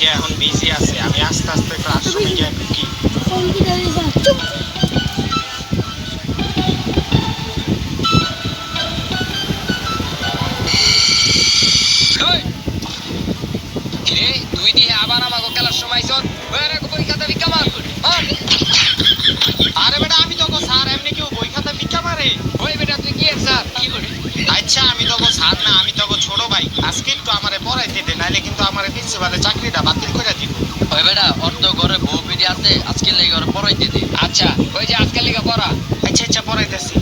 ভাইয়া এখন বিজি আছে, আমি আস্তে আস্তে ক্লাসরুমে গিয়ে ঢুকি। কিরে তুই দিয়ে আবার আমাকে খেলার সময় চল বই খাতা ভিক্ষা মার। আরে বেটা আমি তোকে স্যার, এমনি কেউ বই খাতা ভিক্ষা মারে? ওই বেটা তুই কি স্যার কি করে? আচ্ছা আমি তোকে স্যার না, আমি তোকে ছোট ভাই। আজকে একটু আমারে পড়াইতে দে, নাইলে কিন্তু আমার প্রিন্সিপালের চাকরিটা বাতিল করে দিব। ওই বেটা অর্ধ ঘরে বউ পিড়ি আছে, আজকে লেগে ওরা পড়াইতে দে। আচ্ছা ওই যে আজকে লেগে পড়া। আচ্ছা আচ্ছা পড়াইতেছি।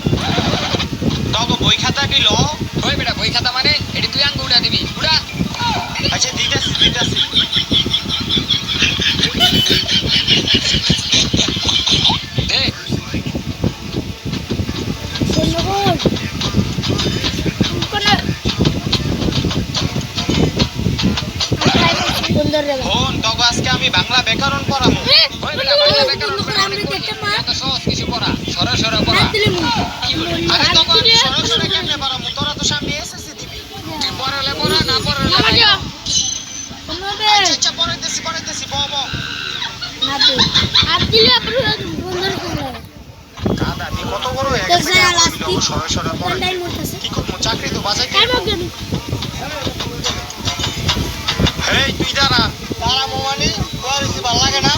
তোকে বই খাতা দিল? ওই বেটা বই খাতা মানে এটি তুই আঙ্গ উড়া দিবি উড়া। আচ্ছা দিতেছি দিতেছি। দে ফোন তোকে আজকে আমি বাংলা ব্যাকরণ পড়াবো। ওই বেটা বাংলা ব্যাকরণ এত সহজ কিছু পড়া সরে সরে পড়া। আরে তোকে আমি সরল সরল কেমনে পড়াবো? তোরা তো সামনে এসএসসি দিবি। তুই পড়ালে পড়া না পড়ালে না। আচ্ছা আচ্ছা পড়াইতেছি পড়াইতেছি, ব ব। কাদা তুই কত বড় হয়ে গেছে, সরল সরল পড়াই। কি করবো, চাকরি তো বাজাইতে হবে। এই তুই দাঁড়া। দাঁড়াবো মানে পড়াইছি ভালো লাগে না?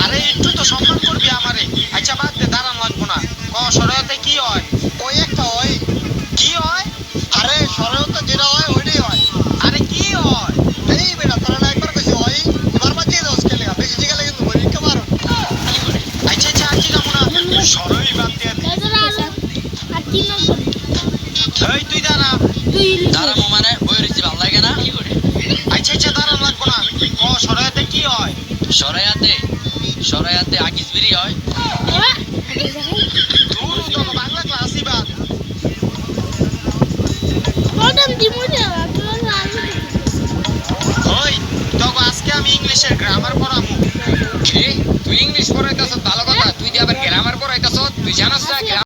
আরে একটু তো সম্মান করবি আমারে। আচ্ছা বাদ দে, দাঁড়ান লাগবো না। ক সরলতে কি হয়? ওই একটা হয়। কি হয়? আরে সরলতে যেটা হয় ওইটাই হয়। আরে কি হয়? এই বেটা তোরা না একবার কইছি হয়, এবার বাজিয়ে দাও স্কেলে। বেশি জিগালে কিন্তু পরীক্ষা মারো। আচ্ছা আচ্ছা আজকে যাবো না, সরলই বাদ দিয়ে দে। এই তুই দাঁড়া। দাঁড়াবো মানে বই রয়েছি ভালো লাগে না। আচ্ছা আচ্ছা দাঁড়ান লাগবো না। ক সরলতে কি হয়? সরাইয়াতে সরাইয়াতে আকিস বিরি হয়। দূর তো বাংলা ক্লাসই বাদ। ওই তোকে আজকে আমি ইংলিশের গ্রামার পড়াবো। তুই ইংলিশ পড়াইতেছ ভালো কথা।